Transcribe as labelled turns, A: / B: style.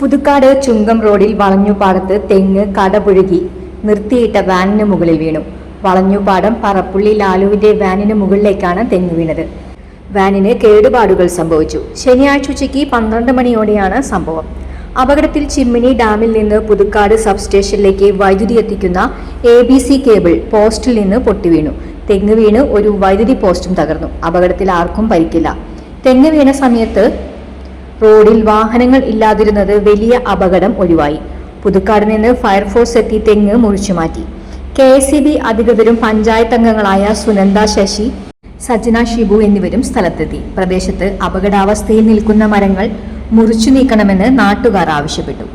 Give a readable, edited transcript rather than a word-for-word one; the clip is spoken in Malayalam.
A: പുതുക്കാട് ചുങ്കം റോഡിൽ വളഞ്ഞുപാടത്ത് തെങ്ങ് കടപുഴകി നിർത്തിയിട്ട വാനിന് മുകളിൽ വീണു. വളഞ്ഞുപാടം പറപ്പുള്ളി ലാലുവിന്റെ വാനിന് മുകളിലേക്കാണ് തെങ്ങ് വീണത്. വാനിന് കേടുപാടുകൾ സംഭവിച്ചു. ശനിയാഴ്ച ഉച്ചയ്ക്ക് 12 മണിയോടെയാണ് സംഭവം. അപകടത്തിൽ ചിമ്മിനി ഡാമിൽ നിന്ന് പുതുക്കാട് സബ്സ്റ്റേഷനിലേക്ക് വൈദ്യുതി എത്തിക്കുന്ന ABC കേബിൾ പോസ്റ്റിൽ നിന്ന് പൊട്ടിവീണു. തെങ്ങ് വീണ് ഒരു വൈദ്യുതി പോസ്റ്റും തകർന്നു. അപകടത്തിൽ ആർക്കും പരിക്കില്ല. തെങ്ങ് വീണ സമയത്ത് റോഡിൽ വാഹനങ്ങൾ ഇല്ലാതിരുന്നത് വലിയ അപകടം ഒഴിവായി. പുതുക്കാട് നിന്ന് ഫയർഫോഴ്സ് എത്തി തെങ്ങ് മുറിച്ചുമാറ്റി. KSEB അധികൃതരും പഞ്ചായത്ത് അംഗങ്ങളായ സുനന്ദ ശശി, സജന ഷിബു എന്നിവരും സ്ഥലത്തെത്തി. പ്രദേശത്ത് അപകടാവസ്ഥയിൽ നിൽക്കുന്ന മരങ്ങൾ മുറിച്ചു നീക്കണമെന്ന് നാട്ടുകാർ ആവശ്യപ്പെട്ടു.